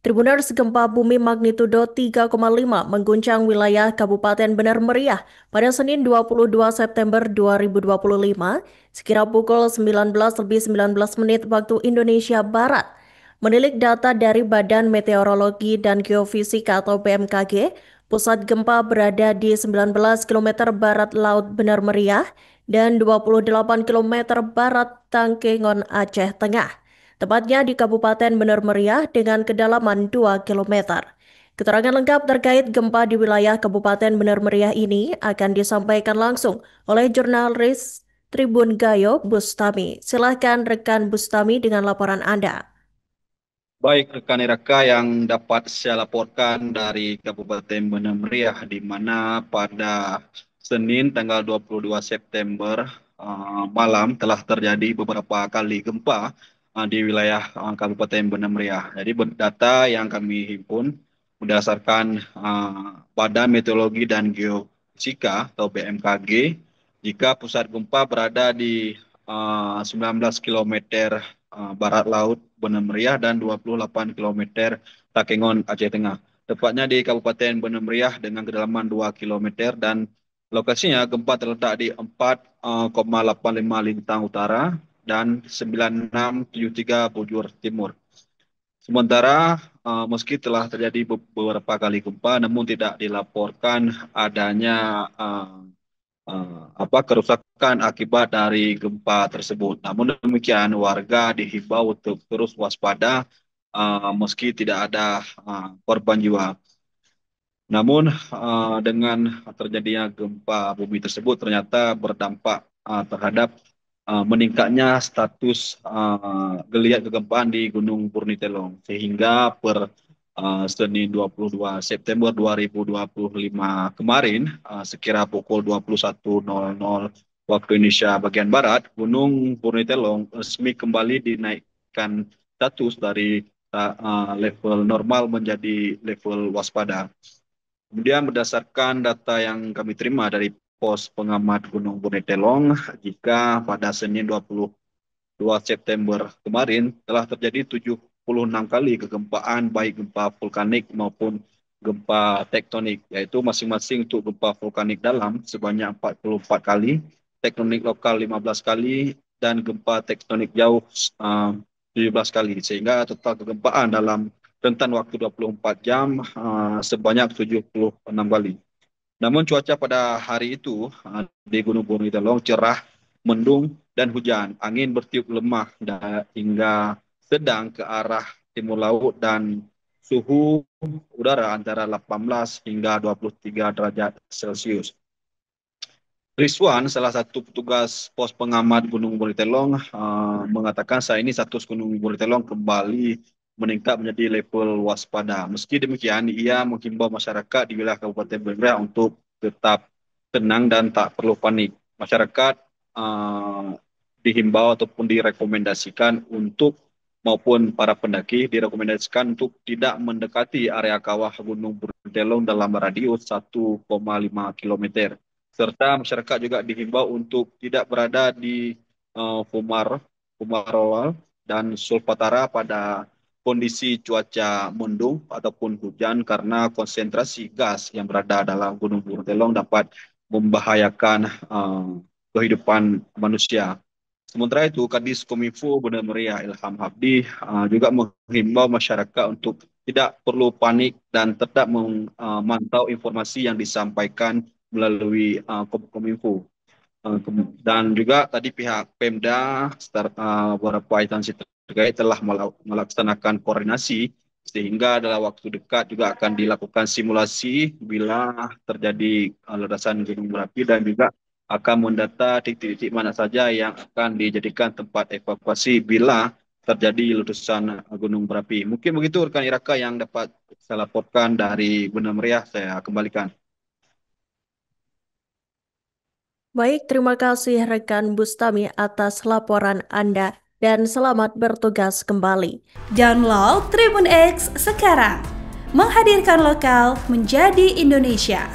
Tribuners, gempa bumi magnitudo 3,5 mengguncang wilayah Kabupaten Benar Meriah pada Senin 22 September 2025 sekira pukul 19:19 waktu Indonesia Barat. Menilik data dari Badan Meteorologi dan Geofisika atau BMKG, pusat gempa berada di 19 km barat Laut Benar Meriah dan 28 km barat Tangkengon, Aceh Tengah. Tepatnya di Kabupaten Benar Meriah dengan kedalaman 2 km. Keterangan lengkap terkait gempa di wilayah Kabupaten Benar Meriah ini akan disampaikan langsung oleh jurnalis Tribun Gayo, Bustami. Silahkan rekan Bustami dengan laporan Anda. Baik rekan Iraka yang dapat saya laporkan dari Kabupaten Benar Meriah, di mana pada Senin tanggal 22 September malam telah terjadi beberapa kali gempa di wilayah Kabupaten Benar Meriah. Jadi data yang kami himpun berdasarkan Badan Meteorologi dan Geofisika atau BMKG, jika pusat gempa berada di 19 km barat laut Benar Meriah dan 28 km Takengon, Aceh Tengah. Tepatnya di Kabupaten Benar Meriah dengan kedalaman 2 km dan lokasinya gempa terletak di 4,85 lintang utara dan 9673 bujur timur. Sementara meski telah terjadi beberapa kali gempa, namun tidak dilaporkan adanya kerusakan akibat dari gempa tersebut. Namun demikian, warga dihimbau untuk terus waspada meski tidak ada korban jiwa. Namun dengan terjadinya gempa bumi tersebut ternyata berdampak terhadap meningkatnya status geliat kegempaan di Gunung Purnitelong, sehingga per Senin 22 September 2025 kemarin sekira pukul 21.00 waktu Indonesia bagian Barat, Gunung Purnitelong resmi kembali dinaikkan status dari level normal menjadi level waspada. Kemudian berdasarkan data yang kami terima dari pos pengamat Gunung Purnitelong, jika pada Senin 22 September kemarin telah terjadi 76 kali kegempaan, baik gempa vulkanik maupun gempa tektonik, yaitu masing-masing untuk gempa vulkanik dalam sebanyak 44 kali, tektonik lokal 15 kali, dan gempa tektonik jauh 17 kali, sehingga total kegempaan dalam rentan waktu 24 jam sebanyak 76 kali. Namun cuaca pada hari itu di Gunung Purnitelong cerah, mendung, dan hujan. Angin bertiup lemah hingga sedang ke arah timur laut dan suhu udara antara 18 hingga 23 derajat Celcius. Rizwan, salah satu petugas pos pengamat Gunung Purnitelong, mengatakan saat ini status Gunung Purnitelong kembali meningkat menjadi level waspada. Meski demikian, ia menghimbau masyarakat di wilayah Kabupaten Benar Meriah untuk tetap tenang dan tak perlu panik. Masyarakat dihimbau ataupun direkomendasikan untuk, maupun para pendaki direkomendasikan untuk tidak mendekati area kawah Gunung Purnitelong dalam radius 1,5 km. Serta masyarakat juga dihimbau untuk tidak berada di Fumarolal dan Sulfatara pada kondisi cuaca mendung ataupun hujan, karena konsentrasi gas yang berada dalam Gunung Purnitelong dapat membahayakan kehidupan manusia. Sementara itu, Kadis Kominfo Benar Meriah Ilham Habdi juga menghimbau masyarakat untuk tidak perlu panik dan tetap memantau informasi yang disampaikan melalui Kominfo. Dan juga tadi pihak Pemda beberapa instansi terkait telah melaksanakan koordinasi, sehingga dalam waktu dekat juga akan dilakukan simulasi bila terjadi ledasan gunung berapi, dan juga akan mendata titik-titik mana saja yang akan dijadikan tempat evakuasi bila terjadi letusan gunung berapi. Mungkin begitu rekan Iraka yang dapat saya laporkan dari Benar Meriah. Saya kembalikan. Baik, terima kasih rekan Bustami atas laporan Anda dan selamat bertugas kembali. Download Tribun X sekarang, menghadirkan lokal menjadi Indonesia.